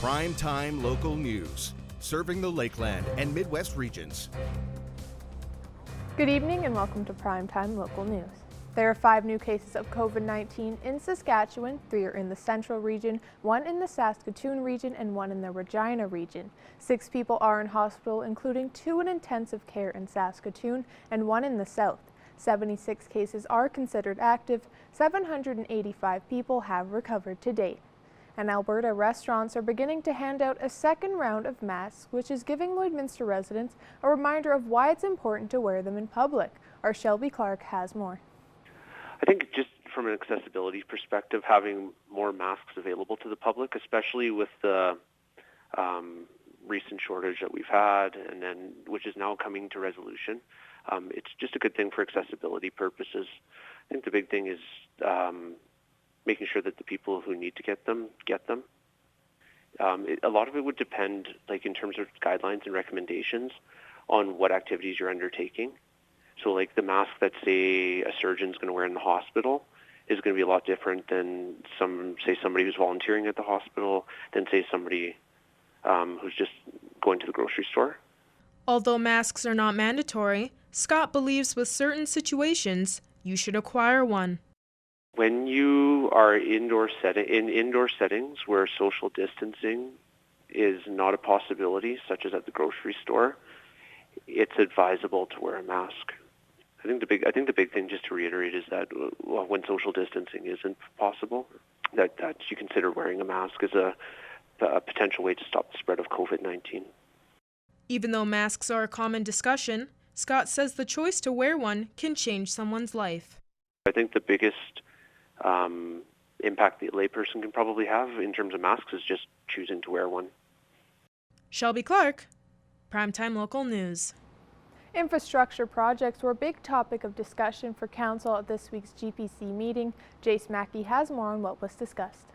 Primetime local news, serving the Lakeland and Midwest regions. Good evening and welcome to Primetime Local News. There are 5 new cases of COVID-19 in Saskatchewan, 3 are in the Central region, 1 in the Saskatoon region, and 1 in the Regina region. 6 people are in hospital, including 2 in intensive care in Saskatoon and 1 in the South. 76 cases are considered active, 785 people have recovered to date. And Alberta restaurants are beginning to hand out a second round of masks, which is giving Lloydminster residents a reminder of why it's important to wear them in public. Our Shelby Clark has more. I think just from an accessibility perspective, having more masks available to the public, especially with the recent shortage that we've had, and then which is now coming to resolution, it's just a good thing for accessibility purposes. I think the big thing is making sure that the people who need to get them, get them. A lot of it would depend, like in terms of guidelines and recommendations, on what activities you're undertaking. So like the mask that, say, a surgeon's going to wear in the hospital is going to be a lot different than somebody who's volunteering at the hospital, than, say, somebody who's just going to the grocery store. Although masks are not mandatory, Scott believes with certain situations, you should acquire one. When you are in indoor settings where social distancing is not a possibility, such as at the grocery store, it's advisable to wear a mask. I think the big thing, just to reiterate, is that when social distancing isn't possible, that you consider wearing a mask as a potential way to stop the spread of COVID-19. Even though masks are a common discussion, Scott says the choice to wear one can change someone's life. I think the biggest impact the layperson can probably have in terms of masks is just choosing to wear one. Shelby Clark, Primetime Local News. Infrastructure projects were a big topic of discussion for Council at this week's GPC meeting. Jace Mackey has more on what was discussed.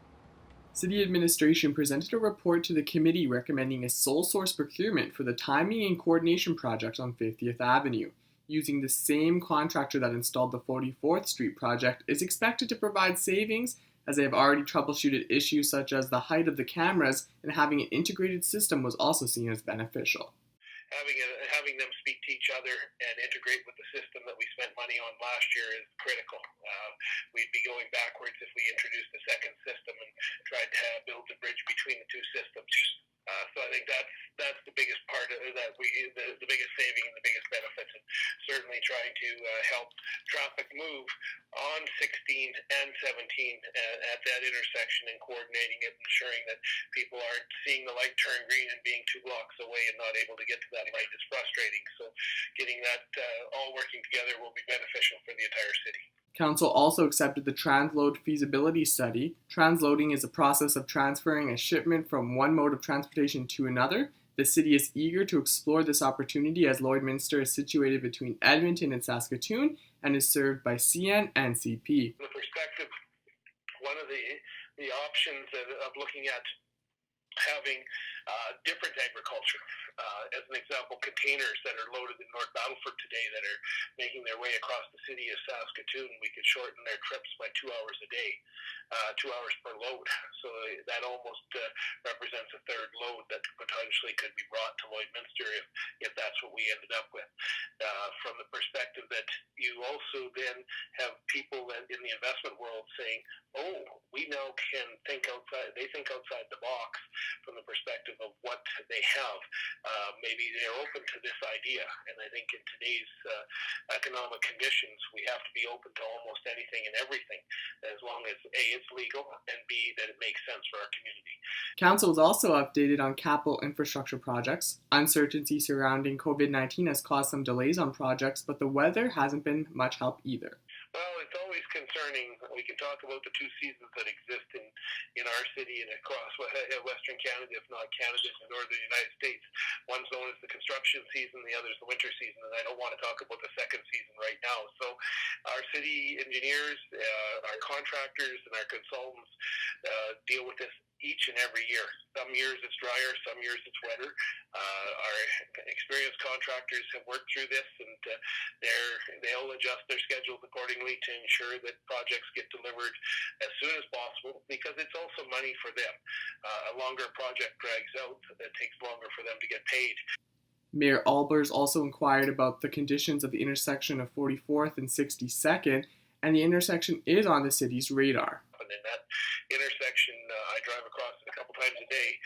City administration presented a report to the committee recommending a sole source procurement for the timing and coordination project on 50th Avenue. Using the same contractor that installed the 44th Street project is expected to provide savings, as they have already troubleshooted issues such as the height of the cameras, and having an integrated system was also seen as beneficial. Having them speak to each other and integrate with the system that we spent money on last year is critical. We'd be going backwards if we introduced the second system and tried to build the bridge between the two systems. So I think that's the biggest part of that. The biggest saving and the biggest benefits, and certainly trying to help traffic move on 16 and 17 at that intersection, and coordinating it, ensuring that people aren't seeing the light turn green and being 2 blocks away and not able to get to that light is frustrating. So getting that all working together will be beneficial for the entire city. Council also accepted the transload feasibility study. Transloading is a process of transferring a shipment from one mode of transportation to another. The city is eager to explore this opportunity as Lloydminster is situated between Edmonton and Saskatoon and is served by CN and CP. From the perspective, one of the options of looking at having different agriculture. As an example, containers that are loaded in North Battleford today that are making their way across the city of Saskatoon, we could shorten their trips by 2 hours a day, 2 hours per load. So that almost represents a third load that potentially could be brought to Lloydminster if that's what we ended up with. From the perspective that you also then have people in the investment world saying, oh, we now can think outside, they think outside the box from the perspective of what they have. Maybe they're open to this idea, and I think in today's economic conditions, we have to be open to almost anything and everything, as long as A, it's legal, and B, that it makes sense for our community. Council was also updated on capital infrastructure projects. Uncertainty surrounding COVID-19 has caused some delays on projects, but the weather hasn't been much help either. Well, it's always concerning. We can talk about the 2 seasons that exist in our city and across Western Canada, if not Canada and Northern United States. One's known as the construction season, the other is the winter season, and I don't want to talk about the second season right now. So our city engineers, our contractors, and our consultants deal with this each and every year. Some years it's drier, some years it's wetter. Our experienced contractors have worked through this and they'll adjust their schedules accordingly to ensure that projects get delivered as soon as possible, because it's also money for them. A longer project drags out, it takes longer for them to get paid. Mayor Albers also inquired about the conditions of the intersection of 44th and 62nd, and the intersection is on the city's radar. And in that intersection, I drive across it a couple times a day.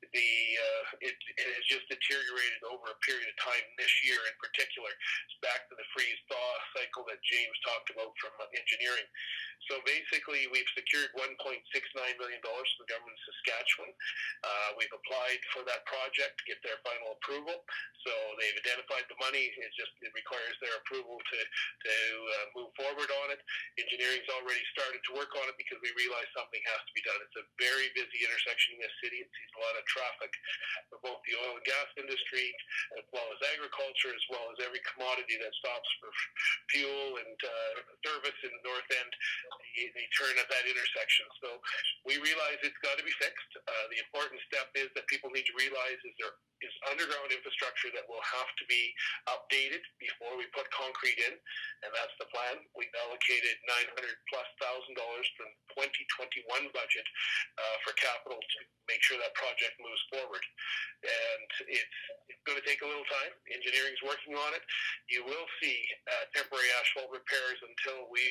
It has just deteriorated over a period of time this year in particular. It's back to the freeze-thaw cycle that James talked about from engineering. So basically, we've secured $1.69 million from the government of Saskatchewan. We've applied for that project to get their final approval. So they've identified the money. It requires their approval to move forward on it. Engineering's already started to work on it because we realize something has to be done. It's a very busy intersection in this city. It sees a lot of traffic for both the oil and gas industry, as well as agriculture, as well as every commodity that stops for fuel and service in the north end. They turn at that intersection. So we realize it's got to be fixed. The important step is that people need to realize is there is underground infrastructure that will have to be updated before we put concrete in, and that's the plan. We've allocated $900,000+ from 2021 budget for capital to make sure that project moves forward. And it's going to take a little time. Engineering's working on it. You will see temporary asphalt repairs until we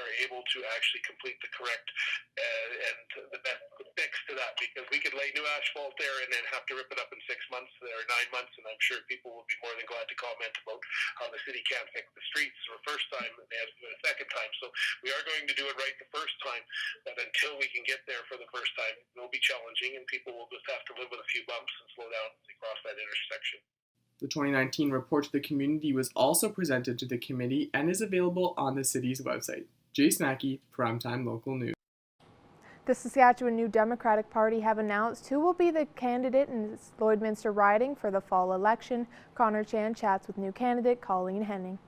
are able to actually complete the correct and the best fix to that, because we could lay new asphalt there and then have to rip it up in 6 months or 9 months, and I'm sure people will be more than glad to comment about how the city can't fix the streets for the first time and they have to do it a second time. So we are going to do it right the first time, but until we can get there for the first time, it will be challenging, and people will just have to live with a few bumps and slow down as they cross that intersection. The 2019 report to the community was also presented to the committee and is available on the city's website. Jay Snacky, Primetime Local News. The Saskatchewan New Democratic Party have announced who will be the candidate in the Lloydminster riding for the fall election. Connor Chan chats with new candidate Colleen Henning.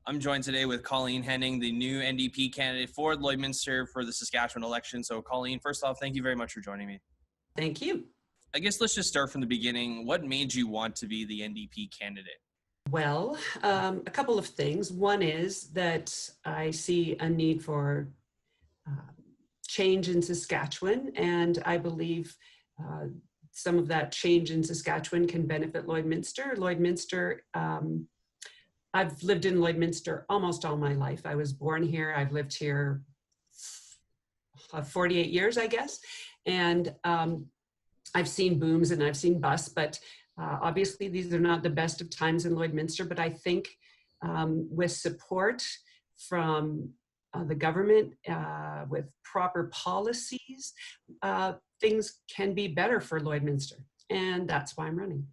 I'm joined today with Colleen Henning, the new NDP candidate for Lloydminster for the Saskatchewan election. So Colleen, first off, thank you very much for joining me. Thank you. I guess let's just start from the beginning. What made you want to be the NDP candidate? Well, a couple of things. One is that I see a need for change in Saskatchewan, and I believe some of that change in Saskatchewan can benefit Lloydminster. Lloydminster, I've lived in Lloydminster almost all my life. I was born here. I've lived here 48 years, I guess, and I've seen booms and I've seen busts, but obviously these are not the best of times in Lloydminster, but I think with support from the government, with proper policies, things can be better for Lloydminster, and that's why I'm running.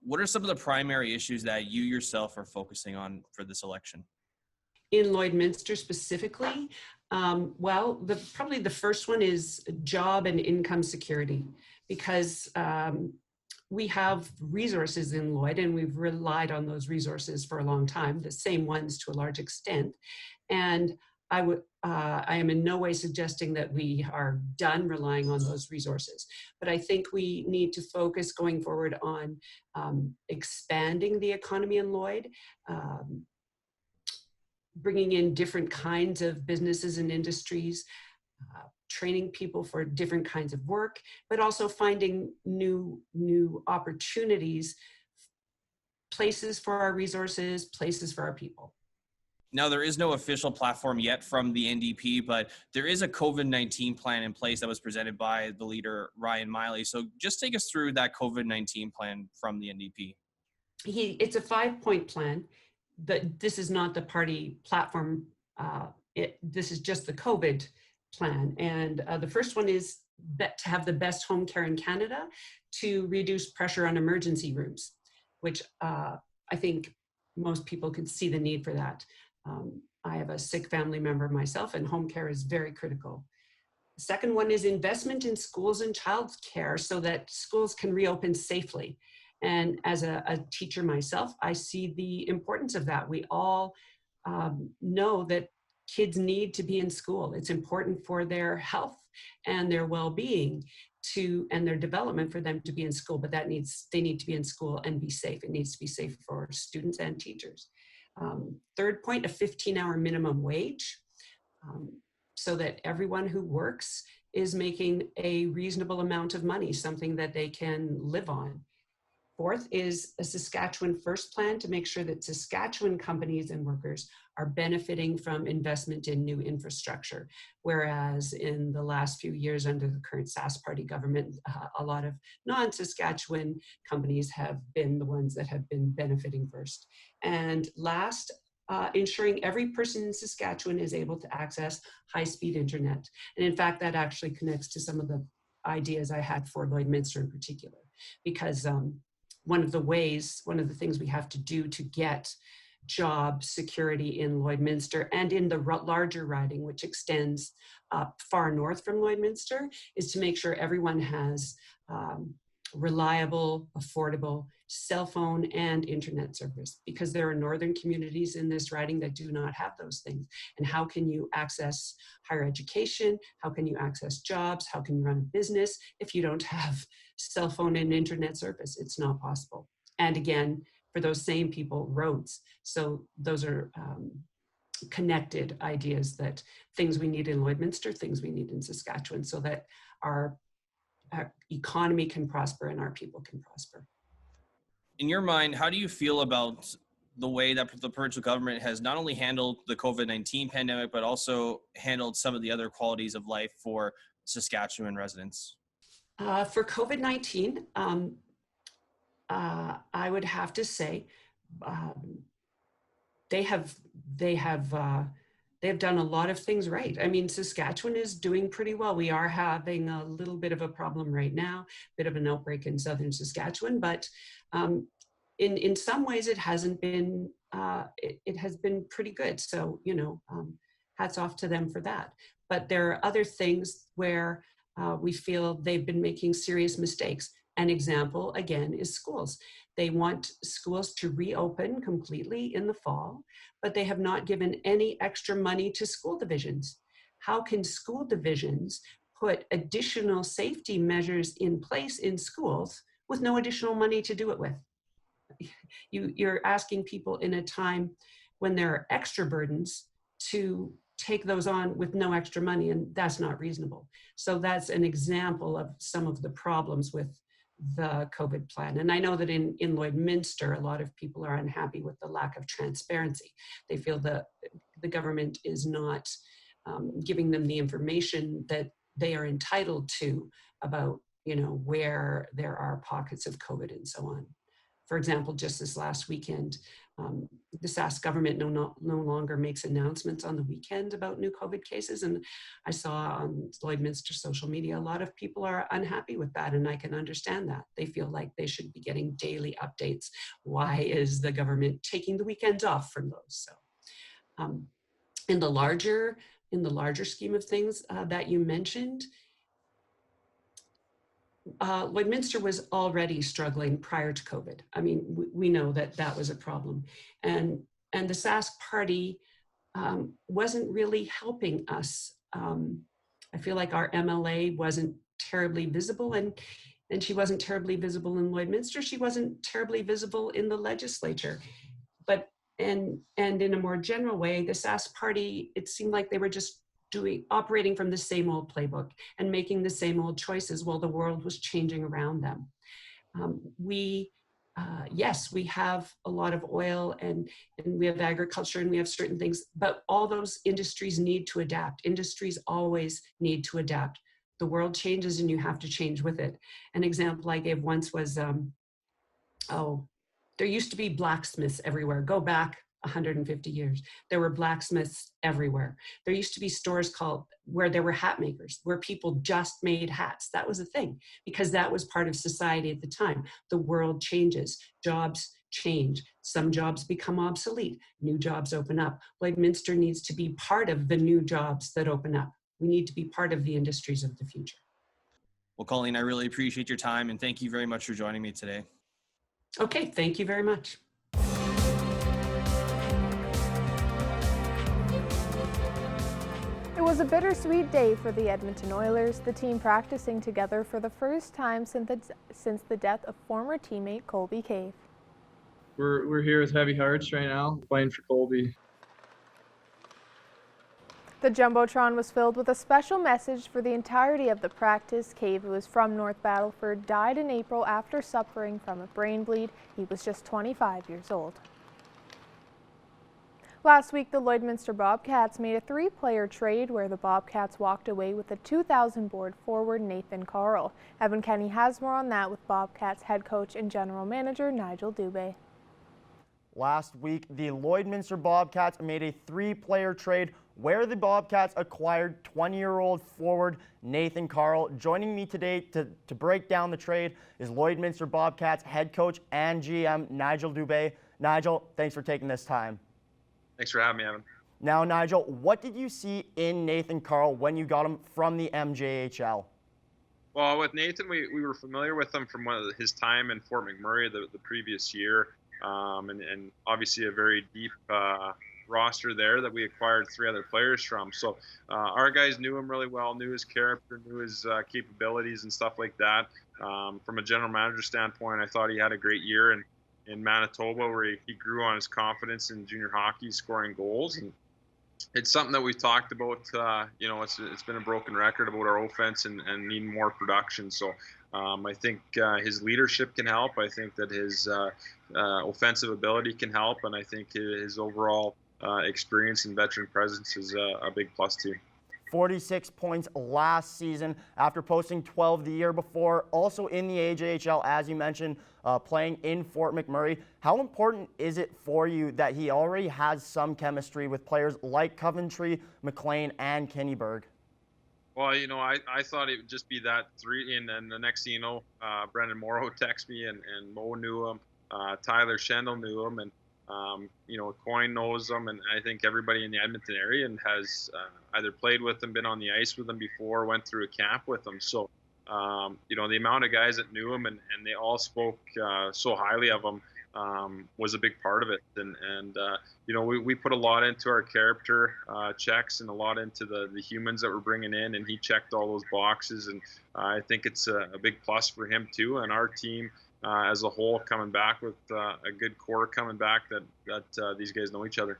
What are some of the primary issues that you yourself are focusing on for this election? In Lloydminster specifically, well, probably the first one is job and income security, because we have resources in Lloyd and we've relied on those resources for a long time, the same ones to a large extent. And I am in no way suggesting that we are done relying on those resources, but I think we need to focus going forward on expanding the economy in Lloyd, bringing in different kinds of businesses and industries, training people for different kinds of work, but also finding new opportunities, places for our resources, places for our people. Now, there is no official platform yet from the NDP, but there is a COVID-19 plan in place that was presented by the leader, Ryan Miley. So just take us through that COVID-19 plan from the NDP. It's a 5-point plan. This is not the party platform. This is just the COVID plan. And the first one is to have the best home care in Canada, to reduce pressure on emergency rooms, which I think most people could see the need for that. I have a sick family member myself, and home care is very critical. The second one is investment in schools and child care so that schools can reopen safely. And as a teacher myself, I see the importance of that. We all know that kids need to be in school. It's important for their health and their well-being and their development for them to be in school, but they need to be in school and be safe. It needs to be safe for students and teachers. Third point, a 15-hour minimum wage, so that everyone who works is making a reasonable amount of money, something that they can live on. Fourth is a Saskatchewan First plan to make sure that Saskatchewan companies and workers are benefiting from investment in new infrastructure. Whereas in the last few years under the current Sask Party government, a lot of non-Saskatchewan companies have been the ones that have been benefiting first. And last, ensuring every person in Saskatchewan is able to access high-speed internet. And in fact, that actually connects to some of the ideas I had for Lloydminster in particular, because one of the things we have to do to get job security in Lloydminster and in the larger riding, which extends far north from Lloydminster, is to make sure everyone has reliable, affordable cell phone and internet service, because there are northern communities in this riding that do not have those things. And how can you access higher education? How can you access jobs? How can you run a business if you don't have cell phone and internet service? It's not possible. And again, for those same people, roads. So those are connected ideas, that things we need in Lloydminster, things we need in Saskatchewan, so that our economy can prosper and our people can prosper. In your mind, how do you feel about the way that the provincial government has not only handled the COVID-19 pandemic, but also handled some of the other qualities of life for Saskatchewan residents? For COVID-19, I would have to say they have done a lot of things right. I mean, Saskatchewan is doing pretty well. We are having a little bit of a problem right now, bit of an outbreak in southern Saskatchewan, but in some ways it hasn't been, it has been pretty good. So, hats off to them for that. But there are other things where we feel they've been making serious mistakes. An example, again, is schools. They want schools to reopen completely in the fall, but they have not given any extra money to school divisions. How can school divisions put additional safety measures in place in schools with no additional money to do it with? You're asking people in a time when there are extra burdens to take those on with no extra money, and that's not reasonable. So that's an example of some of the problems with the COVID plan. And I know that in Lloydminster, a lot of people are unhappy with the lack of transparency. They feel that the government is not giving them the information that they are entitled to about, where there are pockets of COVID and so on. For example, just this last weekend, the Sask government no longer makes announcements on the weekend about new COVID cases. And I saw on Lloydminster social media, a lot of people are unhappy with that. And I can understand that. They feel like they should be getting daily updates. Why is the government taking the weekends off from those? So in the larger scheme of things that you mentioned, Lloydminster was already struggling prior to COVID. I mean, we know that was a problem. And the Sask Party wasn't really helping us. I feel like our MLA wasn't terribly visible, and she wasn't terribly visible in Lloydminster. She wasn't terribly visible in the legislature. But and in a more general way, the Sask Party, it seemed like they were just operating from the same old playbook and making the same old choices while the world was changing around them. Yes, we have a lot of oil and we have agriculture and we have certain things, but all those industries need to adapt. Industries always need to adapt. The world changes and you have to change with it. An example I gave once was, there used to be blacksmiths everywhere. Go back 150 years. There were blacksmiths everywhere. There used to be stores where there were hat makers, where people just made hats. That was a thing because that was part of society at the time. The world changes, jobs change. Some jobs become obsolete, new jobs open up. Lloydminster needs to be part of the new jobs that open up. We need to be part of the industries of the future. Well, Colleen, I really appreciate your time and thank you very much for joining me today. Okay, thank you very much. It was a bittersweet day for the Edmonton Oilers, the team practicing together for the first time since the death of former teammate Colby Cave. We're here with heavy hearts right now, playing for Colby. The Jumbotron was filled with a special message for the entirety of the practice. Cave, who is from North Battleford, died in April after suffering from a brain bleed. He was just 25 years old. Last week, the Lloydminster Bobcats made a 3-player trade where the Bobcats walked away with a 2,000 board forward Nathan Carl. Evan Kenny has more on that with Bobcats head coach and general manager Nigel Dubé. Last week, the Lloydminster Bobcats made a 3-player trade where the Bobcats acquired 20-year-old forward Nathan Carl. Joining me today to break down the trade is Lloydminster Bobcats head coach and GM Nigel Dubé. Nigel, thanks for taking this time. Thanks for having me, Evan. Now, Nigel, what did you see in Nathan Carl when you got him from the MJHL? Well, with Nathan, we were familiar with him from his time in Fort McMurray the previous year, and obviously a very deep roster there that we acquired 3 other players from. So our guys knew him really well, knew his character, knew his capabilities and stuff like that. From a general manager standpoint, I thought he had a great year in Manitoba, where he grew on his confidence in junior hockey, scoring goals. And it's something that we've talked about. It's been a broken record about our offense and needing more production. So I think his leadership can help. I think that his offensive ability can help, and I think his overall experience and veteran presence is a big plus too. 46 points last season after posting 12 the year before. Also in the AJHL, as you mentioned, playing in Fort McMurray. How important is it for you that he already has some chemistry with players like Coventry, McLean, and Kinniburg? Well, I thought it would just be that 3, and then the next thing you know, Brendan Morrow texted me, and Mo knew him, Tyler Schendel knew him, and Coyne knows him, and I think everybody in the Edmonton area and has either played with him, been on the ice with him before, went through a camp with him. So, the amount of guys that knew him and they all spoke so highly of him was a big part of it. And we put a lot into our character checks and a lot into the humans that we're bringing in, and he checked all those boxes. And I think it's a big plus for him too, and our team as a whole coming back with a good core coming back that these guys know each other.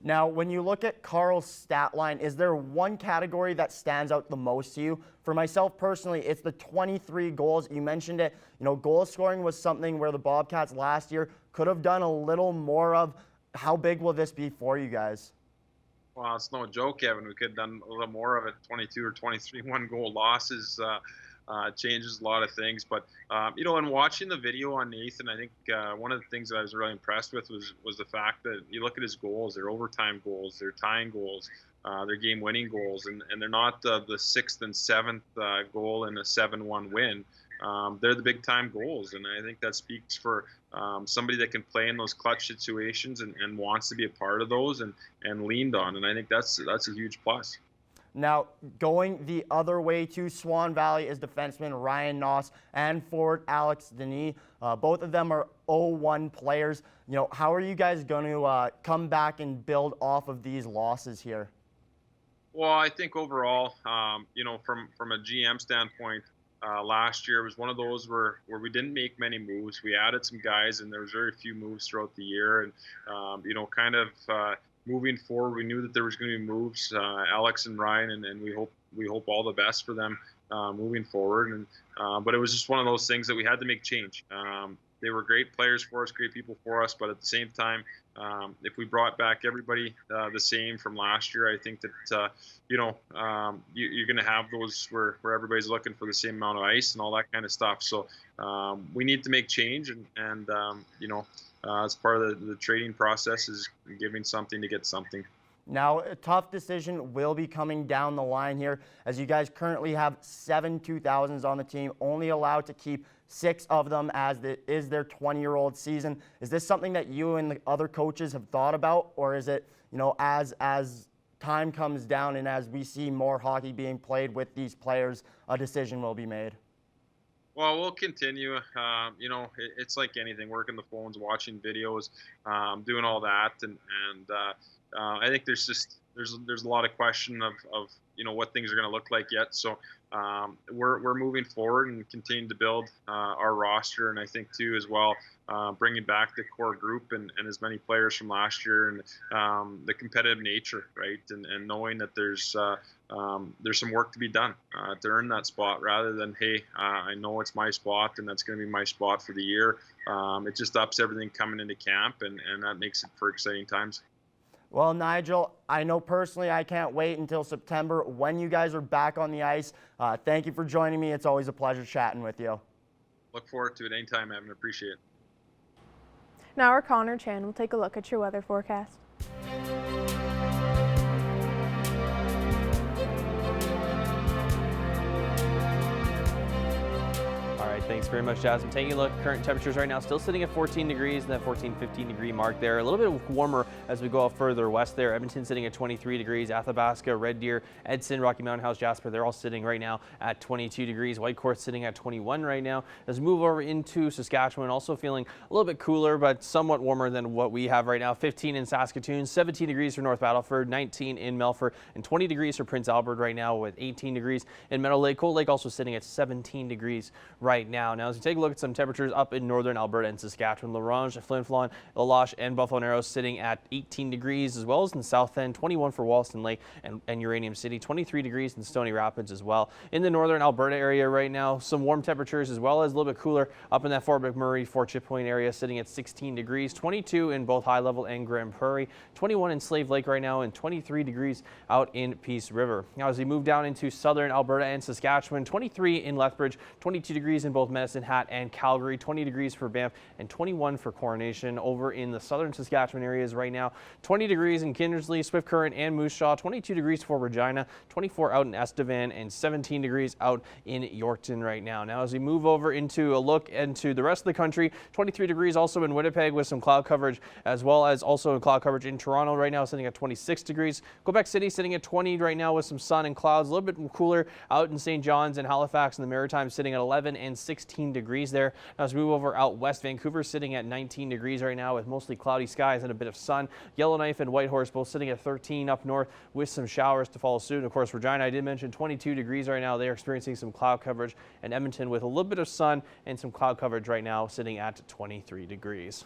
Now, when you look at Carl's stat line, is there one category that stands out the most to you? For myself personally, it's the 23 goals. You mentioned it. Goal scoring was something where the Bobcats last year could have done a little more of. How big will this be for you guys? Well, it's no joke, Evan. We could have done a little more of it. 22 or 23 one-goal losses changes a lot of things. But, in watching the video on Nathan, I think one of the things that I was really impressed with was the fact that you look at his goals, they're overtime goals, they're tying goals, they're game-winning goals, and they're not the 6th and 7th goal in a 7-1 win. They're the big-time goals, and I think that speaks for somebody that can play in those clutch situations and wants to be a part of those and leaned on, and I think that's a huge plus. Now, going the other way to Swan Valley is defenseman Ryan Noss and forward Alex Denis. Both of them are 0-1 players. How are you guys going to come back and build off of these losses here? Well, I think overall, from a GM standpoint, last year was one of those where we didn't make many moves. We added some guys, and there was very few moves throughout the year. And, moving forward, we knew that there was going to be moves, Alex and Ryan, and we hope all the best for them moving forward. And but it was just one of those things that we had to make change. They were great players for us, great people for us, but at the same time, if we brought back everybody the same from last year, I think that you're going to have those where everybody's looking for the same amount of ice and all that kind of stuff. So we need to make change, and as part of the trading process is giving something to get something. Now, a tough decision will be coming down the line here, as you guys currently have 7 2000s on the team, only allowed to keep 6 of them as it is their 20-year-old season. Is this something that you and the other coaches have thought about, or is it, as time comes down and as we see more hockey being played with these players, a decision will be made? Well, we'll continue. It's like anything, working the phones, watching videos, doing all that. And I think there's just there's a lot of question of what things are going to look like yet. So we're moving forward and continuing to build our roster, and I think too as well bringing back the core group and as many players from last year, and the competitive nature, right, and knowing that there's some work to be done to earn that spot, rather than hey, I know it's my spot and that's going to be my spot for the year. It just ups everything coming into camp, and that makes it for exciting times. Well, Nigel, I know personally I can't wait until September when you guys are back on the ice. Thank you for joining me. It's always a pleasure chatting with you. Look forward to it anytime, Evan. Appreciate it. Now our Connor Chan will take a look at your weather forecast. Thanks very much, Jasmine. Taking a look, current temperatures right now still sitting at 14 degrees, and that 14-15 degree mark there. A little bit warmer as we go out further west there. Edmonton sitting at 23 degrees. Athabasca, Red Deer, Edson, Rocky Mountain House, Jasper, they're all sitting right now at 22 degrees. Whitecourt sitting at 21 right now. As we move over into Saskatchewan, also feeling a little bit cooler, but somewhat warmer than what we have right now. 15 in Saskatoon, 17 degrees for North Battleford, 19 in Melfort, and 20 degrees for Prince Albert right now, with 18 degrees in Meadow Lake. Cold Lake also sitting at 17 degrees right now. Now, as we take a look at some temperatures up in northern Alberta and Saskatchewan, La Ronge, Flin Flon, La Loche, and Buffalo Narrows sitting at 18 degrees, as well as in the south end, 21 for Wollaston Lake and Uranium City, 23 degrees in Stony Rapids as well. In the northern Alberta area right now, some warm temperatures as well as a little bit cooler up in that Fort McMurray, Fort Chippeway area, sitting at 16 degrees, 22 in both High Level and Grand Prairie, 21 in Slave Lake right now, and 23 degrees out in Peace River. Now, as we move down into southern Alberta and Saskatchewan, 23 in Lethbridge, 22 degrees in both Medicine Hat and Calgary, 20 degrees for Banff, and 21 for Coronation. Over in the southern Saskatchewan areas right now, 20 degrees in Kindersley, Swift Current, and Moose Jaw, 22 degrees for Regina, 24 out in Estevan, and 17 degrees out in Yorkton right now. Now, as we move over into a look into the rest of the country, 23 degrees also in Winnipeg with some cloud coverage, as well as also cloud coverage in Toronto right now, sitting at 26 degrees. Quebec City sitting at 20 right now with some sun and clouds, a little bit cooler out in St. John's and Halifax and the Maritimes, sitting at 11 and 16 degrees there. Now, as we move over out west, Vancouver sitting at 19 degrees right now with mostly cloudy skies and a bit of sun. Yellowknife and Whitehorse both sitting at 13 up north with some showers to follow soon. Of course, Regina, I did mention 22 degrees right now. They are experiencing some cloud coverage, and Edmonton with a little bit of sun and some cloud coverage right now, sitting at 23 degrees.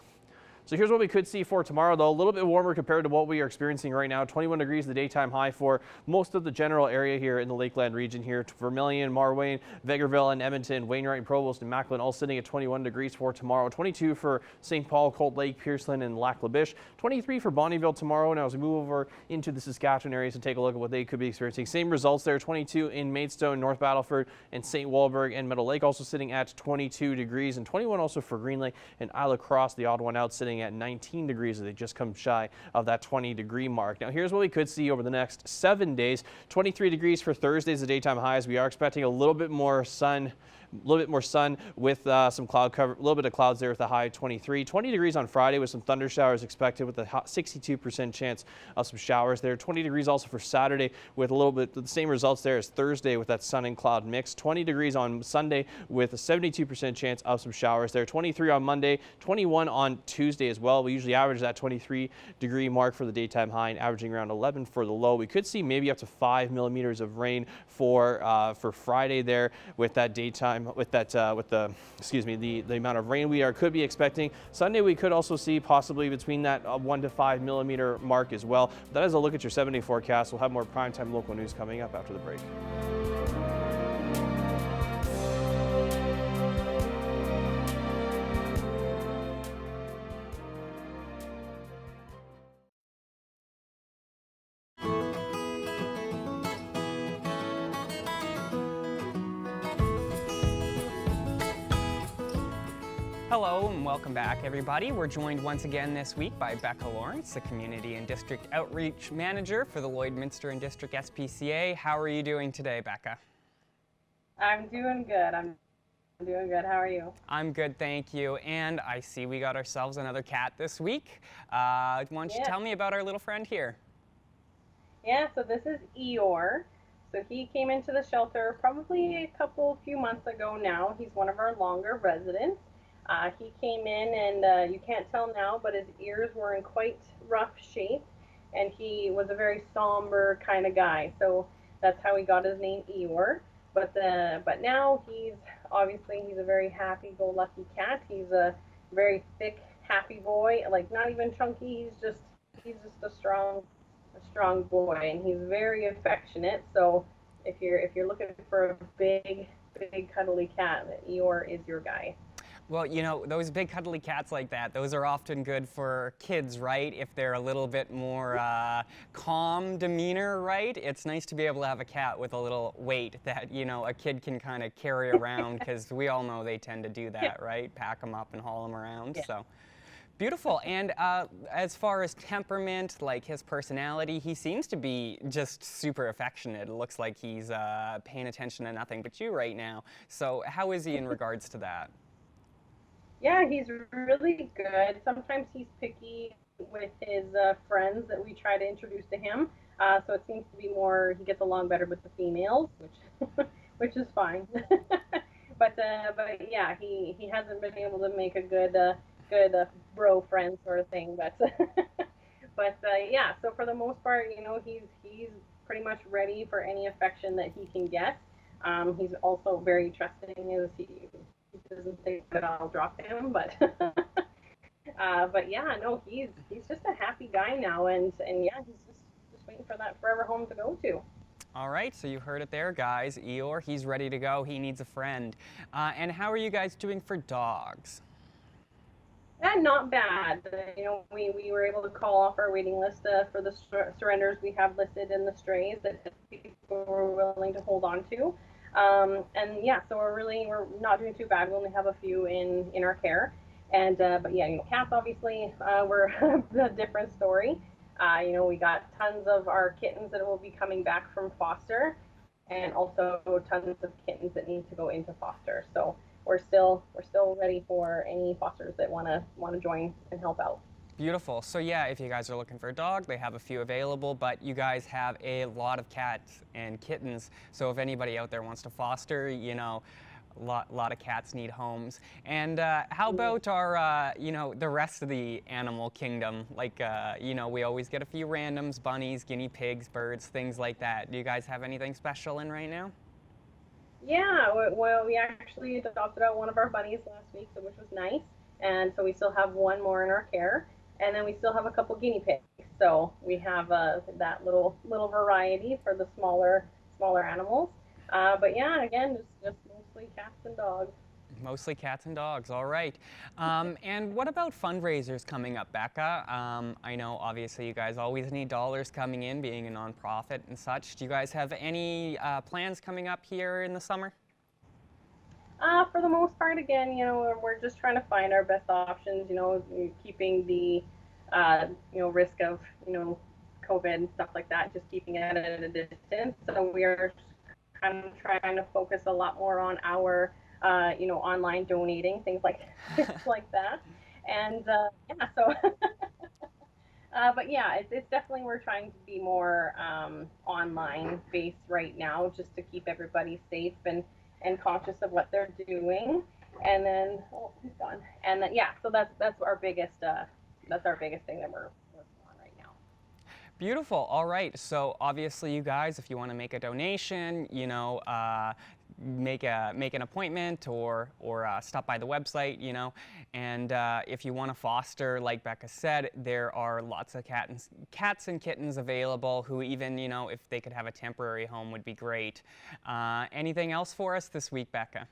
So here's what we could see for tomorrow, though. A little bit warmer compared to what we are experiencing right now. 21 degrees the daytime high for most of the general area here in the Lakeland region here. Vermilion, Marwayne, Vegreville, and Edmonton, Wainwright, Provost, and Macklin all sitting at 21 degrees for tomorrow. 22 for St. Paul, Cold Lake, Pearceland, and Lac La Biche. 23 for Bonnyville tomorrow. Now, as we move over into the Saskatchewan areas to take a look at what they could be experiencing. Same results there. 22 in Maidstone, North Battleford, and St. Walburg, and Meadow Lake also sitting at 22 degrees, and 21 also for Green Lake and Isle of Cross, the odd one out, sitting at 19 degrees. They just come shy of that 20 degree mark. Now, here's what we could see over the next 7 days. 23 degrees for Thursday's the daytime highs. We are expecting a little bit more sun with some cloud cover, a little bit of clouds there with a high 23. 20 degrees on Friday with some thunder showers expected with a 62% chance of some showers there. 20 degrees also for Saturday with a little bit the same results there as Thursday with that sun and cloud mix. 20 degrees on Sunday with a 72% chance of some showers there. 23 on Monday, 21 on Tuesday as well. We usually average that 23 degree mark for the daytime high and averaging around 11 for the low. We could see maybe up to 5 millimeters of rain for Friday there with that daytime. With the amount of rain we could be expecting. Sunday we could also see possibly between that 1 to 5 millimeter mark as well. That is a look at your 7-day forecast. We'll have more primetime local news coming up after the break. Hello and welcome back, everybody. We're joined once again this week by Becca Lawrence, the Community and District Outreach Manager for the Lloydminster and District SPCA. How are you doing today, Becca? I'm doing good. How are you? I'm good, thank you. And I see we got ourselves another cat this week. Why don't you tell me about our little friend here? Yeah, so this is Eeyore. So he came into the shelter probably a few months ago now. He's one of our longer residents. He came in and you can't tell now, but his ears were in quite rough shape. and he was a very somber kind of guy. So that's how he got his name Eeyore. But now he's a very happy-go-lucky cat. He's a very thick, happy boy. Like not even chunky. He's just a strong boy, and he's very affectionate. So if you're looking for a big cuddly cat, Eeyore is your guy. Well, you know, those big cuddly cats like that, those are often good for kids, right? If they're a little bit more calm demeanor, right? It's nice to be able to have a cat with a little weight that, you know, a kid can kind of carry around, because we all know they tend to do that, right? Pack them up and haul them around, so. Beautiful. And as far as temperament, like his personality, he seems to be just super affectionate. It looks like he's paying attention to nothing but you right now. So how is he in regards to that? Yeah, he's really good. Sometimes he's picky with his friends that we try to introduce to him. So it seems to be more, he gets along better with the females, which is fine. But yeah, he hasn't been able to make a good bro friend sort of thing. But yeah, so for the most part, you know, he's pretty much ready for any affection that he can get. He's also very trusting. He doesn't think that I'll drop him, but yeah, no, he's just a happy guy now, and yeah, he's just waiting for that forever home to go to. All right, so you heard it there, guys. Eeyore, he's ready to go. He needs a friend. And how are you guys doing for dogs? Yeah, not bad. You know, we were able to call off our waiting list for the surrenders we have listed in the strays that people were willing to hold on to. And yeah, so we're not doing too bad. We only have a few in our care. And but yeah, you know, cats obviously were a different story. You know, we got tons of our kittens that will be coming back from foster, and also tons of kittens that need to go into foster. So we're still ready for any fosters that want to join and help out. Beautiful. So yeah, if you guys are looking for a dog, they have a few available, but you guys have a lot of cats and kittens. So if anybody out there wants to foster, you know, a lot of cats need homes. And how about our, you know, the rest of the animal kingdom? Like, you know, we always get a few randoms, bunnies, guinea pigs, birds, things like that. Do you guys have anything special in right now? Yeah, well, we actually adopted out one of our bunnies last week, which was nice. And so we still have one more in our care. And then we still have a couple guinea pigs. So we have that little variety for the smaller animals. But yeah, again, just mostly cats and dogs. Mostly cats and dogs, all right. And what about fundraisers coming up, Becca? I know obviously you guys always need dollars coming in, being a nonprofit and such. Do you guys have any plans coming up here in the summer? For the most part, again, you know, we're just trying to find our best options, you know, keeping the, you know, risk of, you know, COVID and stuff like that, just keeping it at a distance. So we are kind of trying to focus a lot more on our, you know, online donating, things like that. And yeah, so, but yeah, it's definitely, we're trying to be more online based right now, just to keep everybody safe and conscious of what they're doing. And then, oh, he's gone. And then, yeah, so that's our biggest thing that we're working on right now. Beautiful. All right. So obviously, you guys, if you want to make a donation, you know, make an appointment or stop by the website, you know. And if you want to foster, like Becca said, there are lots of cats and kittens available who even, you know, if they could have a temporary home would be great. Anything else for us this week, Becca?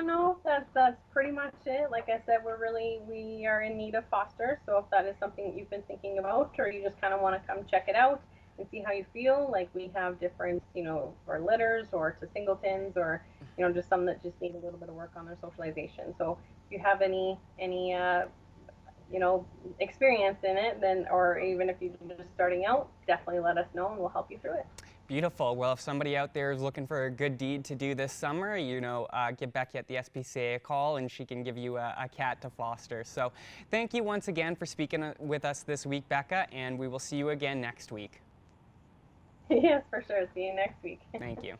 No, that's pretty much it. Like I said, we are in need of fosters. So if that is something that you've been thinking about, or you just kind of want to come check it out and see how you feel, like we have different, you know, for litters or to singletons, or, you know, just some that just need a little bit of work on their socialization. So if you have any you know, experience in it, then, or even if you're just starting out, definitely let us know and we'll help you through it. Beautiful. Well, if somebody out there is looking for a good deed to do this summer, you know, give Becky at the SPCA a call and she can give you a cat to foster. So thank you once again for speaking with us this week, Becca, and we will see you again next week. Yes, for sure. See you next week. Thank you.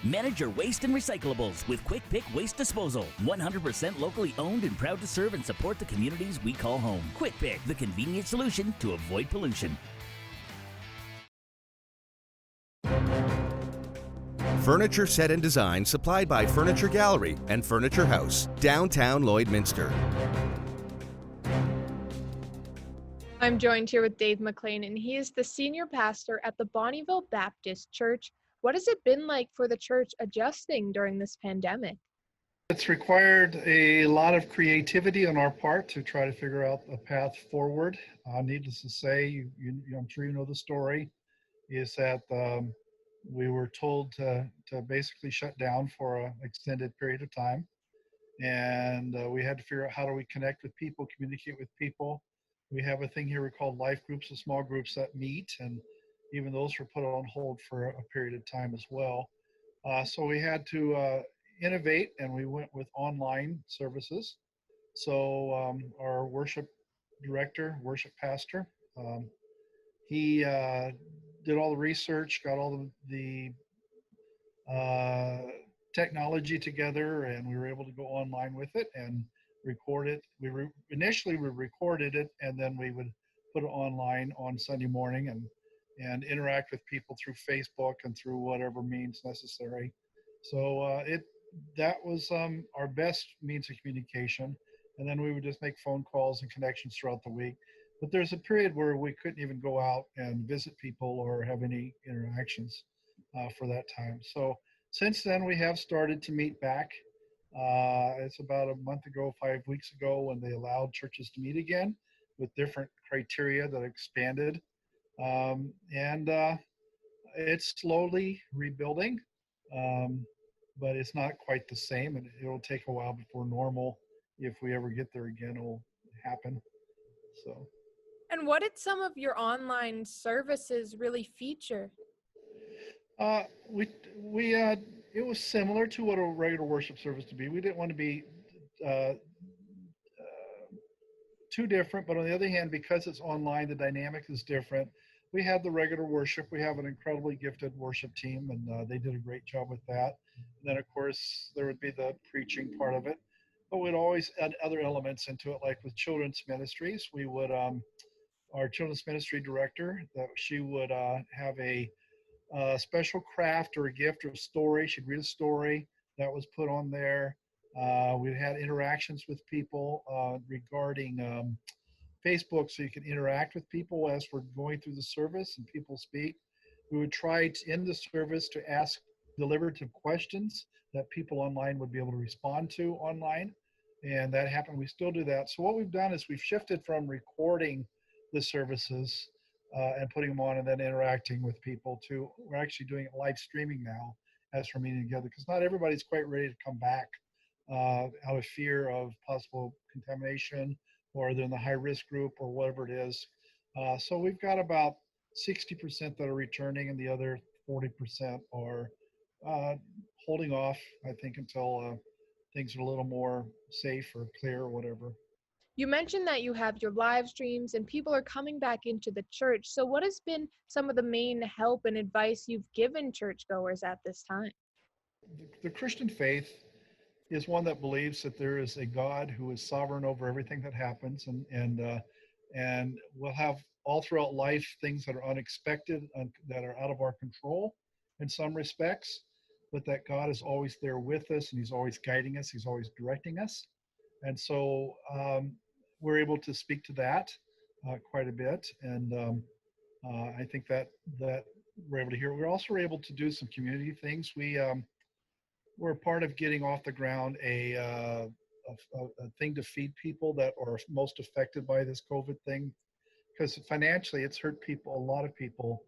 Manage your waste and recyclables with Quick Pick Waste Disposal. 100% locally owned and proud to serve and support the communities we call home. Quick Pick, the convenient solution to avoid pollution. Furniture set and design supplied by Furniture Gallery and Furniture House, downtown Lloydminster. I'm joined here with Dave McLean, and he is the senior pastor at the Bonnyville Baptist Church. What has it been like for the church adjusting during this pandemic? It's required a lot of creativity on our part to try to figure out a path forward. Needless to say, I'm sure you know the story, is that we were told to basically shut down for an extended period of time. And we had to figure out how do we connect with people, communicate with people. We have a thing here we call life groups, the small groups that meet, and even those were put on hold for a period of time as well. So we had to innovate, and we went with online services. So our worship director, worship pastor, he did all the research, got all the technology together, and we were able to go online with it and record it. Initially we recorded it, and then we would put it online on Sunday morning and interact with people through Facebook and through whatever means necessary. So that was our best means of communication. And then we would just make phone calls and connections throughout the week. But there's a period where we couldn't even go out and visit people or have any interactions for that time. So since then, we have started to meet back. It's about a month ago, 5 weeks ago, when they allowed churches to meet again with different criteria that expanded. And it's slowly rebuilding, but it's not quite the same, and it'll take a while before normal, if we ever get there again, will happen. So. And what did some of your online services really feature? It was similar to what a regular worship service to be. We didn't want to be too different, but on the other hand, because it's online, the dynamic is different. We had the regular worship. We have an incredibly gifted worship team, and they did a great job with that. And then, of course, there would be the preaching part of it, but we'd always add other elements into it, like with children's ministries. We would, our children's ministry director, that she would have a special craft or a gift or a story. She'd read a story that was put on there. We had interactions with people regarding Facebook, so you can interact with people as we're going through the service and people speak. We would try to end the service to ask deliberative questions that people online would be able to respond to online. And that happened. We still do that. So what we've done is we've shifted from recording the services and putting them on and then interacting with people to we're actually doing it live streaming now as we're meeting together, because not everybody's quite ready to come back out of fear of possible contamination, or they're in the high risk group or whatever it is. So we've got about 60% that are returning, and the other 40% are holding off, I think, until things are a little more safe or clear or whatever. You mentioned that you have your live streams and people are coming back into the church. So what has been some of the main help and advice you've given churchgoers at this time? The Christian faith is one that believes that there is a God who is sovereign over everything that happens, and we'll have all throughout life things that are unexpected, that are out of our control in some respects, but that God is always there with us, and he's always guiding us, he's always directing us. And so we're able to speak to that quite a bit, and I think that we're able to hear. We're also able to do some community things. We're part of getting off the ground a thing to feed people that are most affected by this COVID thing, because financially it's hurt people, a lot of people,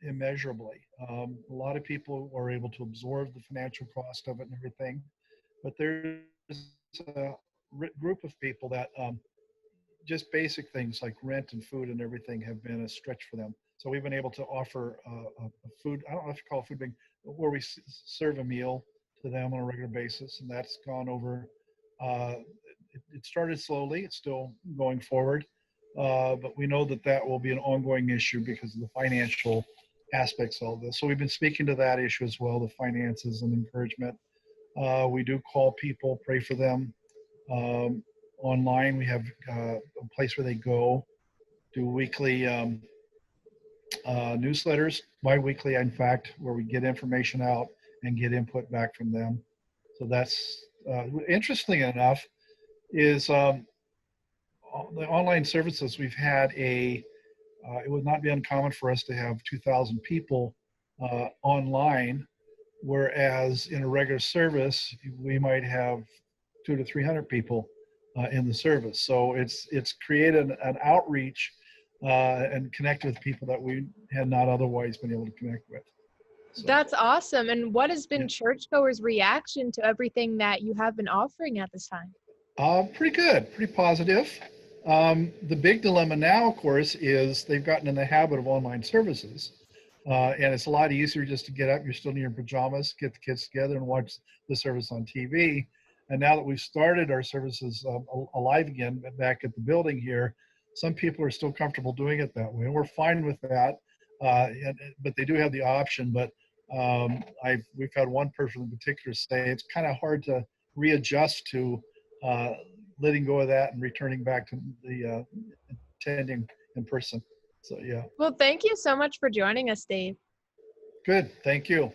immeasurably. A lot of people are able to absorb the financial cost of it and everything, but there's a group of people that just basic things like rent and food and everything have been a stretch for them. So we've been able to offer a food, I don't know if you call it food bank, where we serve a meal to them on a regular basis, and that's gone over. It started slowly, it's still going forward, but we know that that will be an ongoing issue because of the financial aspects of this. So we've been speaking to that issue as well, the finances and encouragement. We do call people, pray for them. Online, we have a place where they go, do weekly newsletters, bi-weekly, in fact, where we get information out and get input back from them. So that's interesting enough is the online services we've had it would not be uncommon for us to have 2,000 people online, whereas in a regular service we might have 200 to 300 people in the service. So it's created an outreach and connect with people that we had not otherwise been able to connect with. So, That's awesome. And what has been churchgoers' reaction to everything that you have been offering at this time? pretty good, pretty positive. The big dilemma now, of course, is they've gotten in the habit of online services. And it's a lot easier just to get up, you're still in your pajamas, get the kids together and watch the service on TV. And now that we've started our services alive again back at the building here, some people are still comfortable doing it that way. And we're fine with that. But they do have the option. But we've had one person in particular say it's kind of hard to readjust to letting go of that and returning back to the attending in person. So, yeah. Well, thank you so much for joining us, Dave. Good. Thank you.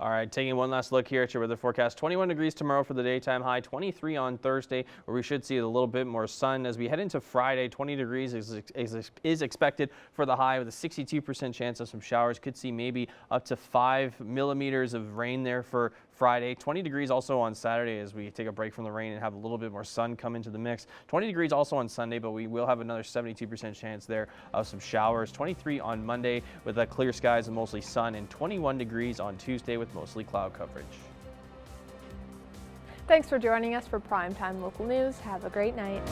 All right, taking one last look here at your weather forecast. 21 degrees tomorrow for the daytime high, 23 on Thursday, where we should see a little bit more sun. As we head into Friday, 20 degrees is expected for the high with a 62% chance of some showers. Could see maybe up to 5 millimeters of rain there for Friday. 20 degrees also on Saturday as we take a break from the rain and have a little bit more sun come into the mix. 20 degrees also on Sunday, but we will have another 72% chance there of some showers. 23 on Monday with clear skies and mostly sun, and 21 degrees on Tuesday with mostly cloud coverage. Thanks for joining us for Primetime Local News. Have a great night.